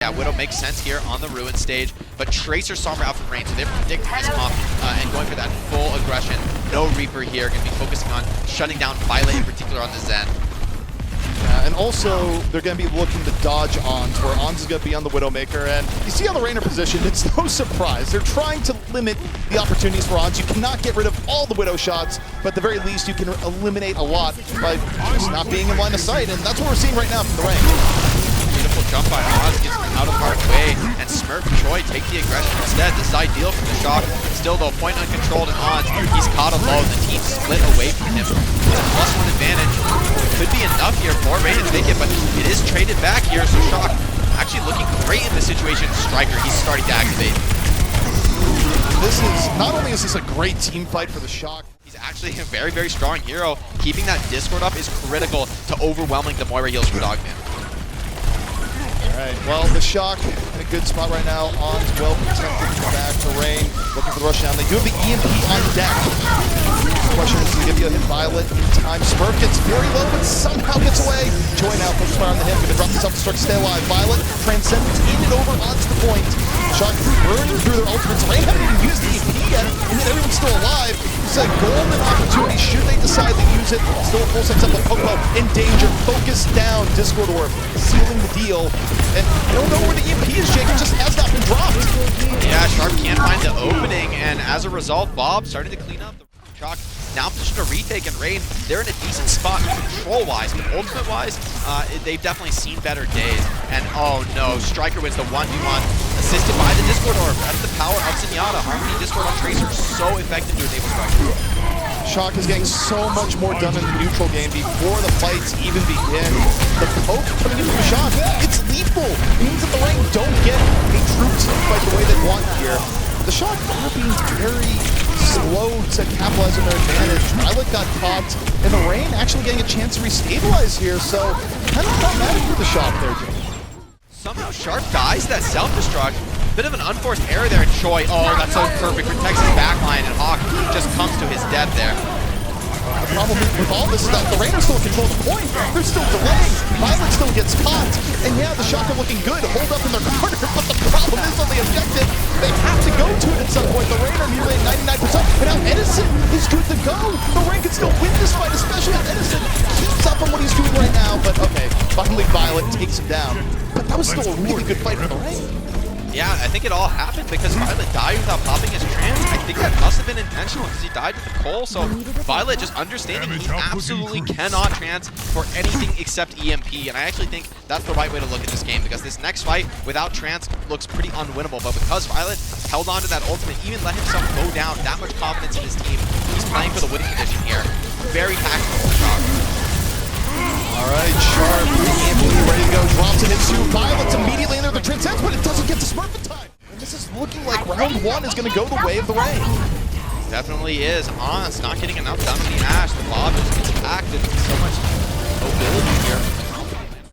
Yeah, Widow makes sense here on the Ruin stage, but Tracer Somber out from range, so they're predicting this comp and going for that full aggression. No Reaper here, going to be focusing on shutting down Violet in particular on the Zen. And also, they're going to be looking to dodge Ons, where Ons is going to be on the Widowmaker. And you see how the Rainer positioned, it's no surprise. They're trying to limit the opportunities for Ons. You cannot get rid of all the Widow shots, but at the very least, you can eliminate a lot by just not being in line of sight. And that's what we're seeing right now from the Rain. Beautiful jump by Oz, gets out of harm's way, and SMURF and Choi take the aggression instead. This is ideal for the Shock. Still though, point uncontrolled and Oz, he's caught alone. The team split away from him. It's a +1 advantage. Could be enough here for Ray to take it, but it is traded back here, so Shock actually looking great in this situation. Striker, he's starting to activate. This is, not only is this a great team fight for the Shock, he's actually a very, very strong hero. Keeping that Discord up is critical to overwhelming the Moira heals from Dogman. Alright, well, the Shock in a good spot right now. On's well protected back to Rain, looking for the rush down. They do have the EMP on deck. The question is, to give you a hit Violet in time. SMURF gets very low, but somehow gets away. Choi now puts fire on the hip, going to drop the self-destruct, stay alive. Violet transcends in and over onto the point. Shock burning through their ultimates. Rain haven't even used the EP yet, and yet everyone's still alive. It's a golden opportunity should they decide to use it. Still a full set up of Popo in danger. Focus down, Discord Orb, sealing the deal. And I don't know where the EMP is, Jake. It just has not been dropped. Yeah, Sharp can't find the opening, and as a result, Bob starting to clean up. The Shock now positioned to retake, and Rain, they're in a decent spot control-wise, but ultimate-wise, they've definitely seen better days. And oh no, Striker wins the 1v1, assisted by the Discord Orb. That's the power of Zenyatta. Harmony Discord on Tracer, so effective to enable Striker. Shock is getting so much more done in the neutral game before the fights even begin. The poke coming into the Shock, it's lethal. It means that the Rain don't get a true team fight the way they want here. The Shock are being very slow to capitalize on their advantage. Violet got caught, and the Rain actually getting a chance to restabilize here, so kind of problematic for the Shock there, Jake. Somehow Sharp dies that self-destruct. Bit of an unforced error there in Choi. Oh, that's so perfect. Protects his backline, and Hawk just comes to his death there. The problem with all this is that the Raiders still control the point. They're still delaying. Violet still gets caught. And yeah, the Shock are looking good, hold up in their corner, but the problem is on the objective. They have to go to it at some point. The Rain are nearly at 99%, but now Edison is good to go. The Rain can still win this fight, especially if Edison keeps up on what he's doing right now. But okay, finally Violet takes him down. But that was still a really good fight for the Rain. Yeah, I think it all happened because Violet died without popping his trance. I think that must have been intentional because he died with the coal. So Violet just understanding he absolutely cannot trance for anything except EMP. And I actually think that's the right way to look at this game because this next fight without trance looks pretty unwinnable. But because Violet held on to that ultimate, even let himself go down, that much confidence in his team, he's playing for the winning condition here. Very tactical for Shock. Alright, Sharp, ready to go, drops it into Violet's immediately into the transcends, but it doesn't get to SMURF in time. And this is looking like round one is going to go the way of the Rain. Definitely is. Ons not getting enough done with the Ash. The Bob just gets active with so much mobility here.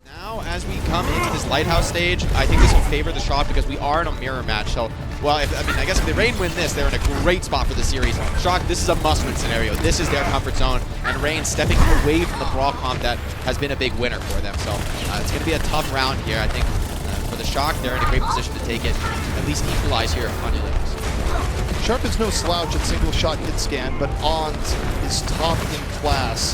Now, as we come into this Lighthouse stage, I think this will favor the Shock because we are in a mirror match. So, well, I guess if the Rain win this, they're in a great spot for the series. Shock, this is a must-win scenario. This is their comfort zone, and Rain stepping away from the Brawl comp that has been a big winner for them. So, it's going to be a tough round here. I think for the Shock, they're in a great position to take it, at least equalize here on Ilios. Sharp is no slouch at single shot hit scan, but Ons is top in class.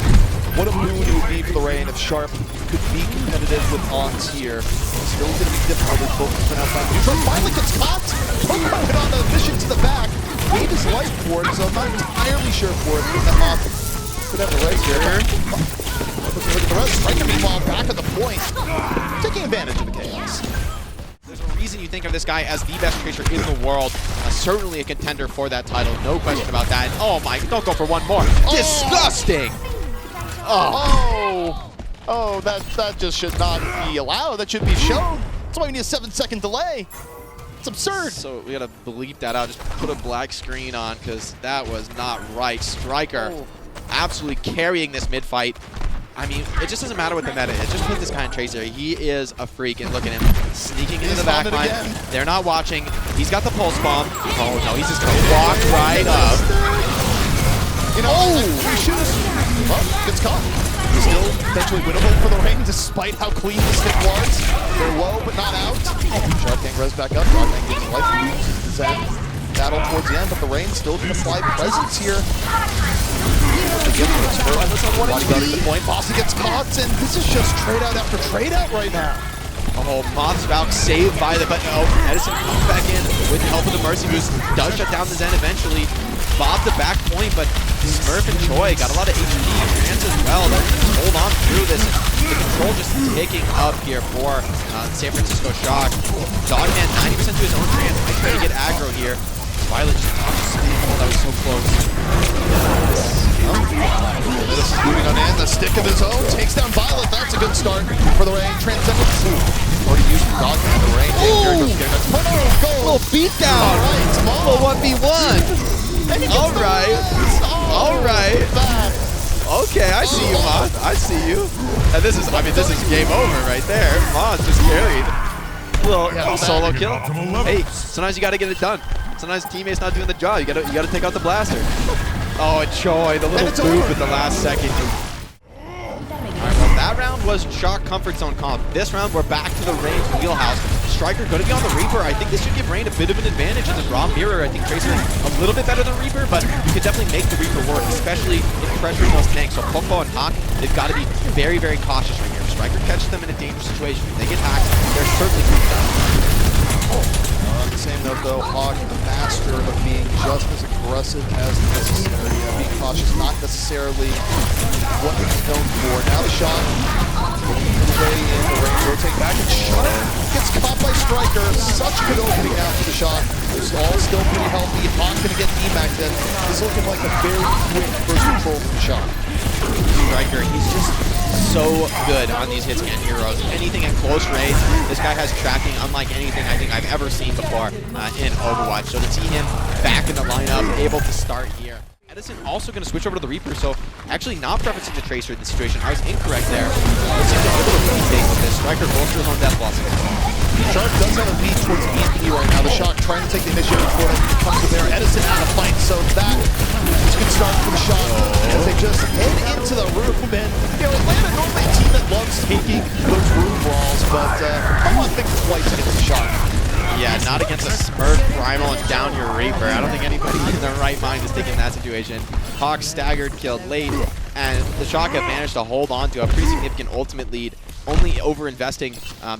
What a mood it would be for the Rain if Sharp could be competitive with Ons here. Still going to be difficult as both have been outside. Neutral finally gets caught! Poco hit on the mission to the back. Gave his life for it, so I'm not entirely sure for it. That Hawk could have the right here. Look at the rest. Striker meanwhile back at the point. Taking advantage of the chaos. There's a reason you think of this guy as the best Tracer in the world. Certainly a contender for that title, no question about that. And oh my, don't go for one more. Oh. Disgusting! Oh, that just should not be allowed. That should be shown. That's why we need a 7-second delay. It's absurd. So we gotta bleep that out. Just put a black screen on because that was not right. Striker absolutely carrying this mid-fight. I mean, it just doesn't matter what the meta is. Just put this kind of Tracer. He is a freak, and look at him sneaking into the back line. They're not watching. He's got the pulse bomb. Oh no, he's just gonna walk right up. You know, we should have. Well, it's caught. Still potentially winnable for the Reign, despite how clean the stick was. They're low, but not out. Shark Gang res back up. Shark Gang getting life, loses the Zen battle towards the end, but the Reign still can apply presence here. Bodyguarding the point. Bossy gets caught, and this is just trade out after trade out right now. Oh, Moth's Valk saved by the, but no, Edison comes back in with the help of the Mercy Boost, does shut down the Zen eventually. Bob the back point, but Smurf and Choi got a lot of HP trans as well. They're just hold on through this. The control just ticking up here for San Francisco Shock. Dogman 90% to his own trans, trying to get aggro here. Violet just oh, that was so close. This is moving on in, the stick of his own, takes down Violet. That's a good start for the Reign. Transcendence already used from Dogman. The Reign. Here goes Garrett's Little beatdown. Little 1v1. All right. Okay, I see you, Moth. I see you. And this is, I mean, this is game over right there. Moth just carried. Little solo kill. Hey, sometimes you got to get it done. Sometimes teammates not doing the job. You gotta take out the blaster. Oh, Choi, the little boop at the last second. Alright, well that round was Shock Comfort Zone comp. This round we're back to the Reign wheelhouse. Striker gonna be on the Reaper. I think this should give Reign a bit of an advantage in the raw mirror. I think Tracer a little bit better than Reaper, but you could definitely make the Reaper work, especially if pressuring those tanks. So Popo and Hawk, they've got to be very, very cautious right here. If Striker catches them in a dangerous situation, if they get hacked, they're certainly going to die. On the same note though, Hawk, the master of being just as aggressive as necessary. Being cautious, not necessarily what he's known for. Now the shot, away in the Reign, rotate back, and Shot gets caught by Striker. Such a good opening now for the Shot. It's all still pretty healthy. Hawk gonna get D-Max in. This is looking like a very quick first control from the Shot. Striker, he's just so good on these hits and heroes. Anything at close range, this guy has tracking unlike anything I think I've ever seen before in Overwatch. So to see him back in the lineup, able to start here. Edison also going to switch over to the Reaper, so actually not preferencing the Tracer in this situation. I was incorrect there. Let's see if they're able to retake with this. Striker bolsters on Death Blossom. Shark does have a lead towards EMP right now. The Shock trying to take the initiative for it. Comes with there. Edison out of fight, so that is a good start for the Shock as they just head into the room. And you know, Atlanta normally a team that loves taking those room brawls, but I want to think twice against the Shock. Yeah, not against a Smurf Primal and down your Reaper. I don't think anybody in their right mind is thinking that situation. Hawk staggered, killed late, and the Shock have managed to hold on to a pretty significant ultimate lead, only over-investing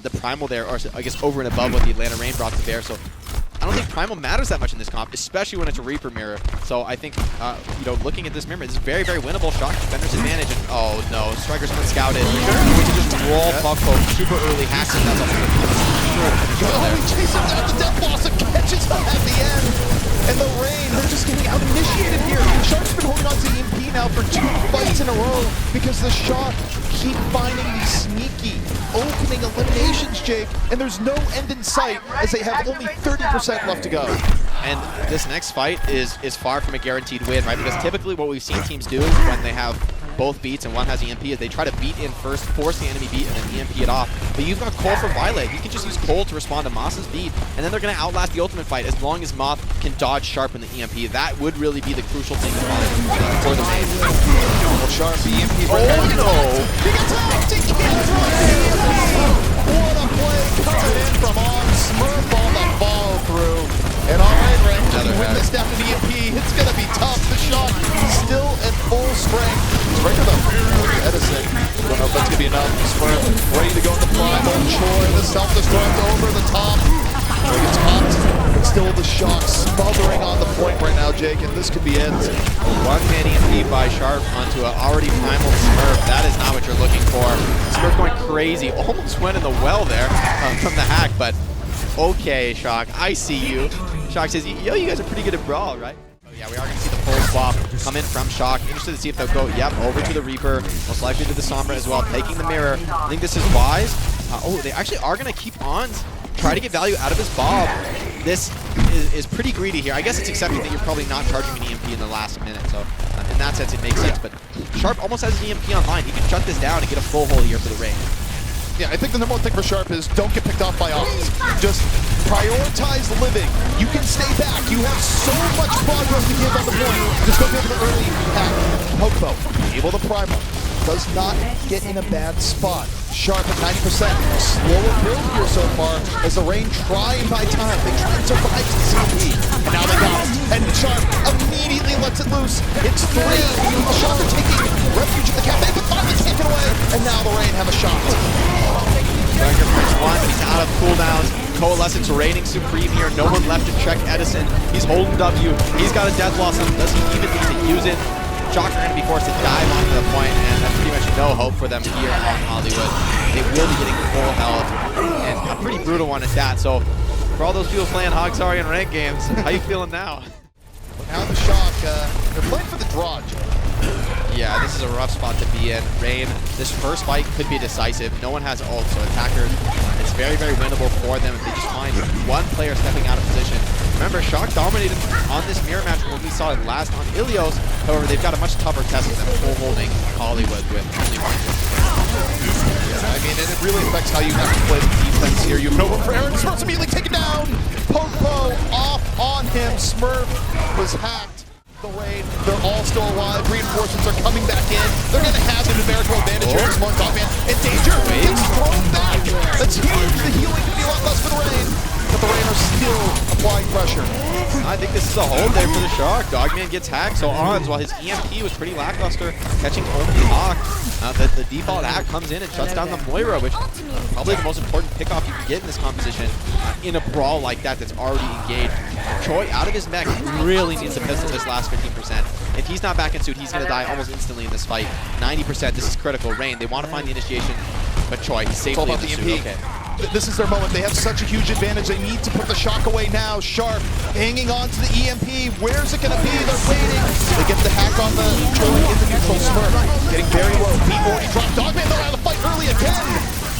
the Primal there, or I guess over and above what the Atlanta Reign brought to bear. So I don't think Primal matters that much in this comp, especially when it's a Reaper mirror. So I think, you know, looking at this mirror, this is very, very winnable. Shock defender's advantage, and oh no, Striker's been scouted. We can just roll Puckpo super early, hacks him. That's also he chases down the Death Blossom, catches him at the end. And the Reign, they're just getting out-initiated here. Shark's been holding on to EMP now for 2 fights in a row because the Shock keep finding these sneaky opening eliminations, Jake, and there's no end in sight as they have only 30% left to go. And this next fight is far from a guaranteed win, right? Because typically what we've seen teams do when they have both beats and one has EMP is they try to beat in first, force the enemy beat, and then EMP it off. But you've got Cole from Violet. You can just use Cole to respond to Moss's beat, and then they're going to outlast the ultimate fight as long as Moth can dodge Sharp in the EMP. That would really be the crucial thing for the Reign. Well, Sharp, EMP. Oh no! He gets out! He can't run! What a play coming in from on Smurf on the follow through. And all right, Reign, to win this down to the EMP, it's going to be tough. The Shock still at full strength. Striker though, Edison. Don't know if that's going to be enough. Smurf ready to go into Primal. Choi, the self-destruct over the top. Choi gets popped, but still the Shock smothering on the point right now, Jake, and this could be it. One-man EMP by Sharp onto an already primal Smurf. That is not what you're looking for. Smurf going crazy. Almost went in the well there from the hack, but okay, Shock, I see you. Shock says, yo, you guys are pretty good at Brawl, right? Oh yeah, we are going to see the full swap come in from Shock. Interested to see if they'll go, yep, over to the Reaper, most likely to the Sombra as well, taking the mirror. I think this is wise. Oh, they actually are going to keep on, try to get value out of his Bob. This is pretty greedy here. I guess it's accepting that you're probably not charging an EMP in the last minute, so in that sense it makes sense. But Sharp almost has an EMP online. He can shut this down and get a full hole here for the Reign. Yeah, I think the number one thing for Sharp is don't get picked off by offs. Just prioritize living. You can stay back. You have so much progress to give on the point. Just go get the early hack. Popo, able to Primal. does not get in a bad spot. Sharp at 90%. Slower build here so far as the Rain try and buy time. They try and survive to the CP. And now they got it. And Sharp immediately lets it loose. It's 3. The Sharp are taking refuge in the cafe, but finally taken away. And now the Rain have a shot. Striker Prince 1, he's out of cooldowns. Coalescence reigning supreme here. No one left to check Edison. He's holding W. He's got a Death Blossom. Does he even need to use it? Shock are going to be forced to dive onto the point, and that's pretty much no hope for them here on Hollywood. They will be getting full health, and a pretty brutal one at that. So, for all those people playing Hog Zarya and ranked games, how you feeling now? Now the Shock, they're playing for the draw, Joe. Yeah, this is a rough spot to be in. Rain, this first fight could be decisive. No one has ult, so attackers, it's very, very winnable for them if they just find one player stepping out of position. Remember, Shock dominated on this mirror match when we saw it last on Ilios. However, they've got a much tougher test than full holding Hollywood with only one. Yeah, I mean, and it really affects how you have to play the defense here. You have no room for Aaron. Smurf's immediately taken down. Popo off on him. Smurf was hacked. The Rain, they're all still alive. Reinforcements are coming back in. They're going to have the numerical advantage here. Smart Dogman in danger. Gets thrown back. That's huge. The healing could be a lot less for the Rain. But the Rain are still applying pressure. I think this is a hold there for the Shock. Dogman gets hacked, so Ons, while his EMP was pretty lackluster, catching only Hawk, the default hack comes in and shuts down the Moira, which is probably the most important pickoff you can get in this composition in a brawl like that that's already engaged. Choi, out of his mech, really needs to pistol this last 15%. If he's not back in suit, he's going to die almost instantly in this fight. 90%, this is critical. Rain, they want to find the initiation, but Choi, he's safely in the suit. Okay. This is their moment. They have such a huge advantage. They need to put the Shock away now. Sharp hanging on to the EMP. Where's it going to be? They're waiting. They get the hack on the Choi in the neutral. Smurf getting very low. Pete already dropped. Dogman, they're out of the fight early again.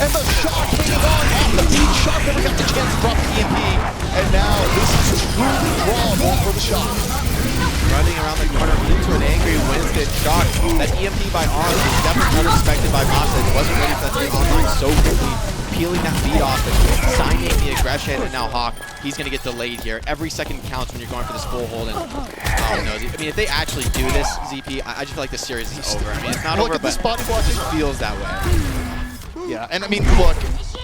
And the Shock hanging on off the beat. Sharp never got the chance to drop the EMP. And now this is a truly draw for the Shock. Running around the corner into an angry Winston. Shock. That EMP by Ons was definitely unexpected by Masa. It wasn't ready for that to be online so quickly. Peeling that beat off and signing the aggression, and now Hawk, he's going to get delayed here. Every second counts when you're going for this full hold. And oh no, I mean, if they actually do this, ZP, I just feel like this series is over. I mean, it's not over, but it just feels that way. Yeah, and I mean, look,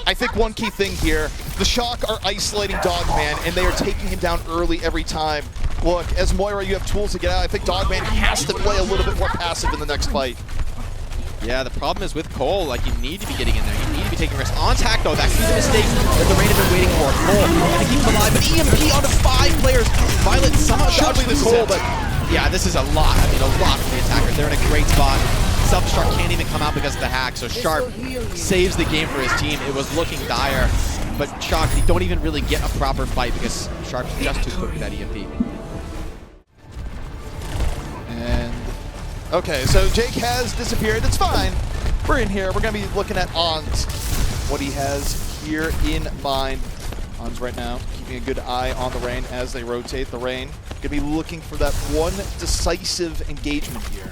I think one key thing here, the Shock are isolating Dogman, and they are taking him down early every time. Look, as Moira, you have tools to get out. I think Dogman has to play a little bit more passive in the next fight. Yeah, the problem is with Cole, like, you need to be getting in there. You need to be taking risks. On tack, though, that could be the mistake that the Rain have been waiting for. Cole, and it keeps him alive, but EMP onto 5 players. Violet somehow dodging the Cole, but yeah, this is a lot. I mean, a lot for the attackers. They're in a great spot. Self-Destruct can't even come out because of the hack, so Sharp saves the game for his team. It was looking dire, but Shock, they don't even really get a proper fight because Sharp's just too quick with that EMP. Okay, so Jake has disappeared. It's fine. We're in here. We're going to be looking at Ons, what he has here in mind. Ons right now keeping a good eye on the Rain as they rotate. The Rain going to be looking for that one decisive engagement here.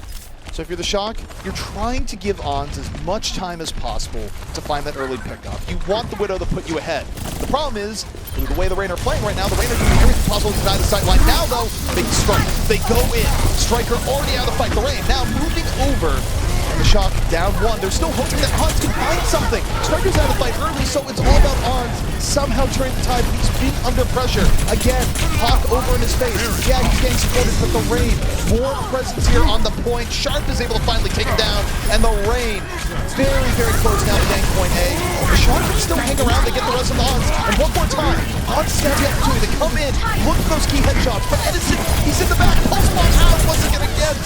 So if you're the Shock, you're trying to give Ons as much time as possible to find that early pickoff. You want the Widow to put you ahead. The problem is, the way the Rain are playing right now, the Rain are doing everything possible to deny the sideline. Now, though, they strike. They go in. Striker already out of the fight. The Rain now moving over. And the Shock down 1. They're still hoping that Ons can find something. Striker's out of the fight early, so it's all about Ons somehow turning the tide. He's been under pressure. Again, Hawk over in his face. Yeah, he's getting supported, but the Rain, more presence here on the point. Sharp is able to finally take him down, and the Rain very, very close now to getting point A. The Shock can still hang around. They get the rest of the Ons. And one more time, Ons has the opportunity to come in, look for those key headshots. But Edison, he's in the back. Pulse bomb out. What's he going to get?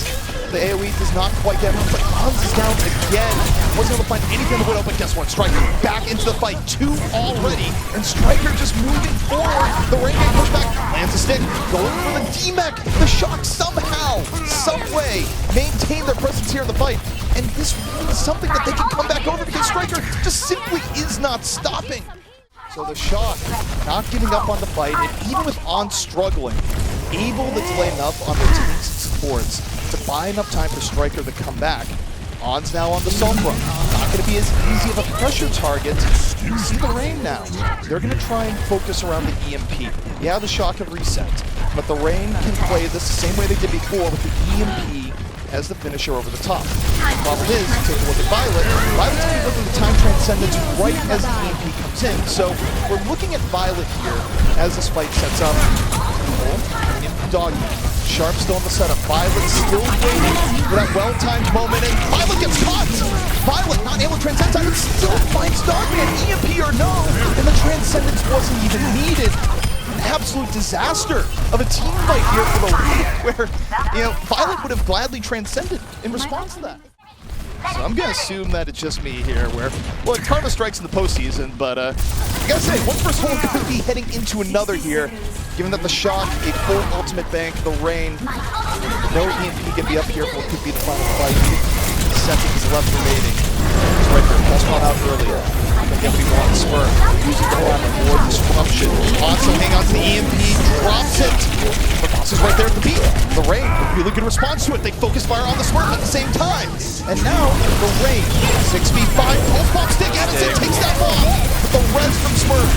The AoE does not quite get him, but Ons is down again. Wasn't able to find anything in the Widow, but guess what? Striker back into the fight. 2 already, and Striker just moving forward. The Rain getting pushed back, lands a stick, going for the D-Mech. The Shock somehow, some way, maintain their presence here in the fight. And this is something that they can come back over because Striker just simply is not stopping. So the Shock not giving up on the fight, and even with Ons struggling, able to delay enough on their team's supports to buy enough time for Striker to come back. Ons now on the Sulfur. Not going to be as easy of a pressure target. You see the Rain now. They're going to try and focus around the EMP. Yeah, the Shock have reset, but the Rain can play this the same way they did before with the EMP as the finisher over the top. The problem is, take a look at Violet. Violet's going to be looking at the time transcendence right as the EMP comes in. So we're looking at Violet here as this fight sets up. Doggy. Sharp still in the setup. Violet still waiting for that well-timed moment, and Violet gets caught! Violet not able to transcend time, but still finds Dogman, EMP or no, and the transcendence wasn't even needed. An absolute disaster of a team fight here for the lead, where, you know, Violet would have gladly transcended in response to that. So I'm gonna assume that it's just me here, where, well, Karma strikes in the postseason, but I gotta say, one first hole could be heading into another here, given that the Shock, a full ultimate bank, the Rain, no EMP can be up here for what could be the final fight. Seconds left remaining. Striker, best one out earlier. Again, we want SMURF, using the hammer, more disruption. Also hang on to the EMP, drops it. The boss is right there at the beat. The Rain, a really good response to it. They focus fire on the SMURF at the same time. And now, the Rain, 6v5, pulse bomb stick, Edison takes that bomb. The res from SMURF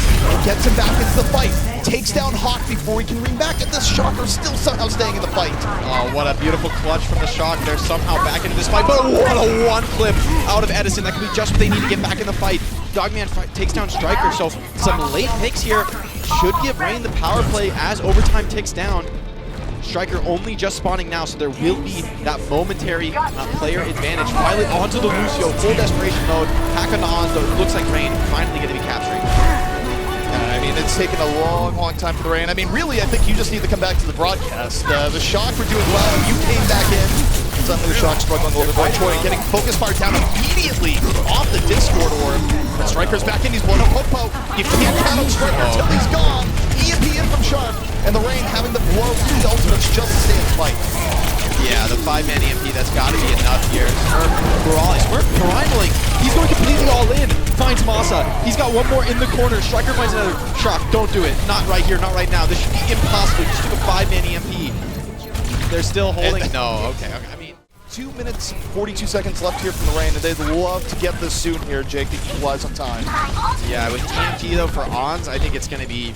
gets him back into the fight. Takes down Hawk before he can ring back, and this Shocker still somehow staying in the fight. Oh, what a beautiful clutch from the Shock. They're somehow back into this fight, but what a one clip out of Edison. That could be just what they need to get back in the fight. Dogman takes down Striker, so some late picks here should give Rain the power play as overtime ticks down. Striker only just spawning now, so there will be that momentary player advantage. Violet onto the Lucio, full desperation mode. Hack on the Onzo. It looks like Rain finally going to be capturing. I mean, it's taken a long, long time for the Rain. I mean, really, I think you just need to come back to the broadcast. The Shock were doing well. You came back in. Suddenly the Shock struggling a little bit. Choi getting focus fire down immediately off the Discord orb. But Striker's back in. He's blown up Popo. You can't count on Striker until he's gone. EMP in from Sharp. And the Rain having the blow to the ultimates just to stay in the fight. Yeah, the 5-man EMP, that's got to be enough here. SMURF primaling. He's going completely all in. Finds Masa. He's got one more in the corner. Striker finds another. Shock, don't do it. Not right here, not right now. This should be impossible. Just do a 5-man EMP. They're still holding. No, okay. I mean, 2 minutes, 42 seconds left here from the Rain, and they'd love to get this soon here, Jake, to equalize on time. Yeah, with EMP though for Ons, I think it's going to be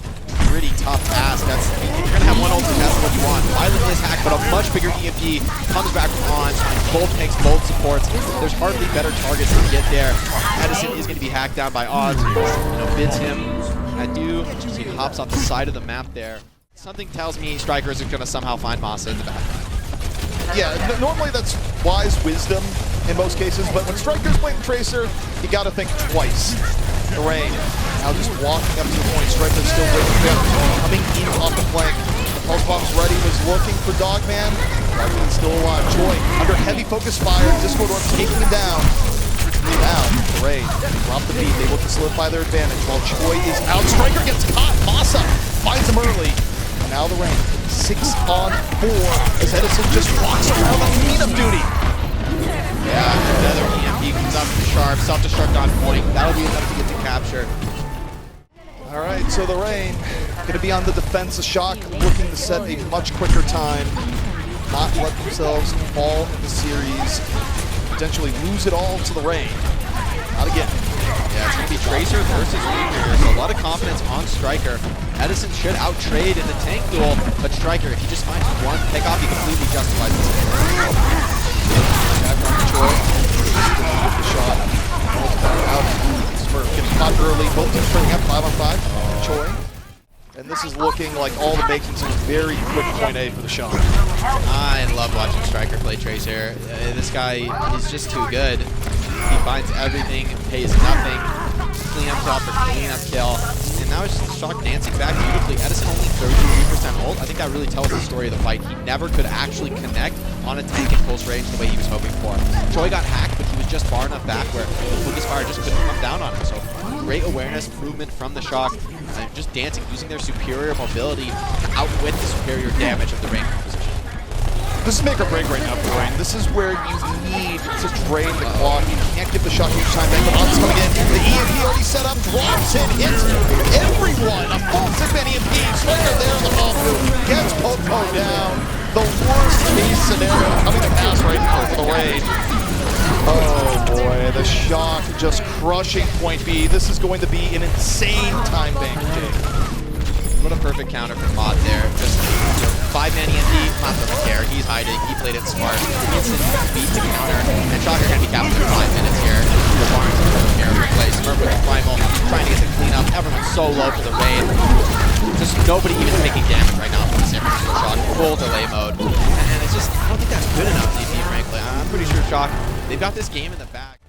pretty tough task. You're going to have one ultimate, that's what you want. Violet is hacked, but a much bigger EMP comes back from Ons. Both tanks, both supports. There's hardly better targets to get there. Edison is going to be hacked down by Ons. Bids him. He hops off the side of the map there. Something tells me Strikers are going to somehow find Masa in the back. Yeah, normally that's wise wisdom in most cases, but when Striker's playing Tracer, you gotta think twice. The Rain, now just walking up to the point. Striker's still waiting there, coming in off the flank. The pulse bomb's ready, was looking for Dogman. Dogman's still alive. Choi, under heavy focus fire, Discord Orb taking him down. Now, the Rain, drop the beat, able to solidify their advantage while Choi is out. Striker gets caught, Masa finds him early. And now the Rain, 6-on-4, as Edison just walks around on cleanup duty. Yeah, another EMP comes out from Sharp, self-destruct on point. That'll be enough to get the capture. All right, so the Rain gonna be on the defense. The Shock looking to set a much quicker time, not let themselves fall in the series, potentially lose it all to the Rain. Not again. Yeah, it's going to be Tracer versus Reaper here, so a lot of confidence on Striker. Edison should out-trade in the tank duel, but Striker, if he just finds one pick-off, he completely justifies this. Back on Choi. With the shot. Out. SMURF getting caught early. Both teams bringing up 5-on-5. Choi. And this is looking like all the makings of a very quick point A for the Shock. I love watching Striker play Tracer. This guy is just too good. He finds everything, pays nothing, cleanup kill after cleanup kill, and now it's just Shock dancing back beautifully. Edison only 33% ult. I think that really tells the story of the fight. He never could actually connect on a tank in close range the way he was hoping for. Choi got hacked, but he was just far enough back where the focus fire just couldn't come down on him. So great awareness, movement from the Shock, and just dancing, using their superior mobility to outwit the superior damage of the Rain composition. This is make or break right now for Rain. This is where you need to drain the clock. You can't give the Shock huge time back. The bomb's coming in. The EMP already set up, drops in, hits everyone. A full 6-man EMP. Striker there in the ball move. Gets Popo down. The worst case scenario coming to pass right now for the Rain. Oh boy, the Shock just crushing point B. This is going to be an insane time bank. What a perfect counter from Mod there. Just 5-man EMP, Moth doesn't care. He's hiding. He played it smart. Instant beat to counter. And Shocker going to be capped for 5 minutes here. The Barnes doesn't care to play. SMURF with the Primal, trying to get the cleanup. Everyone's so low for the raid. Just nobody even taking damage right now from the San Francisco Shock. Full delay mode. And it's just, I don't think that's good enough, DP, frankly. I'm pretty sure Shock, they've got this game in the bag.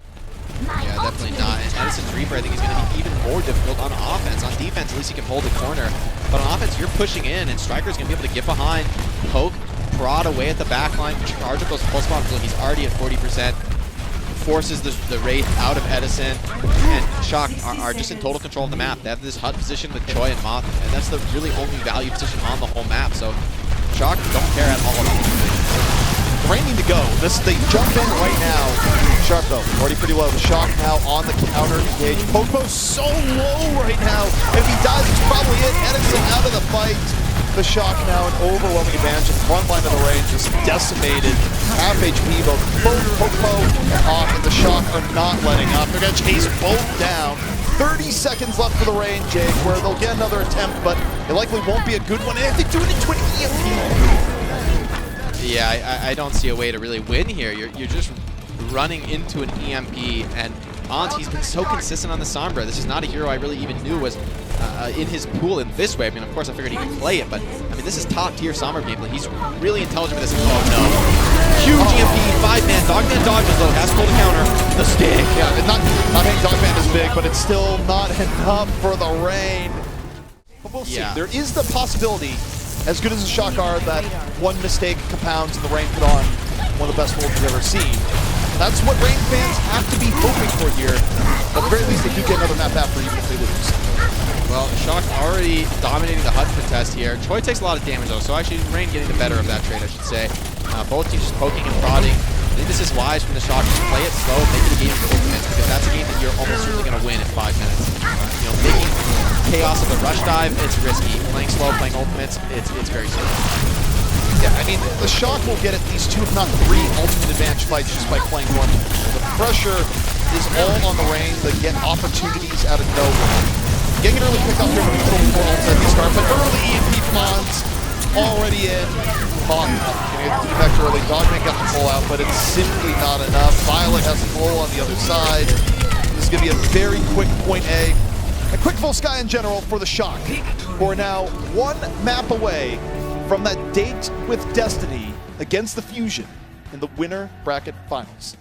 Yeah, definitely not. And Edison's Reaper, I think, is going to be even more difficult on offense. On defense, at least he can hold the corner. But on offense, you're pushing in, and Striker's going to be able to get behind, poke, prod away at the back line, charge up those pulse bombs until he's already at 40%. Forces the Wraith out of Edison, and Shock are just in total control of the map. They have this HUD position with Choi and Moth, and that's the really only value position on the whole map. So Shock don't care at all about it. Rain need to go. They jump in right now. Sharp though, already pretty low. The Shock now on the counter engage. Poco's so low right now. If he dies, it's probably it. Edison out of the fight. The Shock now an overwhelming advantage. The front line of the range just decimated. Half HP, both Poco and Hawk and the Shock are not letting up. They're going to chase both down. 30 seconds left for the rain, Jake, where they'll get another attempt, but it likely won't be a good one. And they do it into an EMP. Yeah, I don't see a way to really win here. You're just running into an EMP, and Ant, he's been so consistent on the Sombra. This is not a hero I really even knew was in his pool in this way. I mean, of course, I figured he could play it, but I mean, this is top-tier Sombra gameplay. He's really intelligent with this. Oh, no. Huge EMP, 5-man. Dogman dodges, though. Has to pull the counter. The stick. Yeah, not saying Dogman is big, but it's still not enough for the rain. But we'll see. There is the possibility, as good as the Shock are, that one mistake compounds and the rain put on one of the best worlds you've ever seen. That's what Rain fans have to be hoping for here. But at the very least, they do get another map after, even if they lose. Well, Shock already dominating the HUD contest here. Choi takes a lot of damage, though, so actually Rain getting the better of that trade, I should say. Both teams just poking and prodding. I think this is wise from the Shock. Just play it slow, make it a game for ultimates, because that's a game that you're almost certainly going to win in 5 minutes. You know, making chaos of the rush dive, it's risky. Playing slow, playing ultimates, it's very simple. Yeah, I mean, the Shock will get at least 2, if not 3, ultimate advantage fights just by playing one. The pressure is all on the rain. They get opportunities out of nowhere. Getting an early pick up here from the before ultimate at the start, but early EMP Mons already in. Hawk getting it back early. Dogman got the pull out, but it's simply not enough. Violet has the goal on the other side. This is going to be a very quick point A. A quick Volskaya in general for the Shock, who are now 1 map away from that date with Destiny against the Fusion in the winner bracket finals.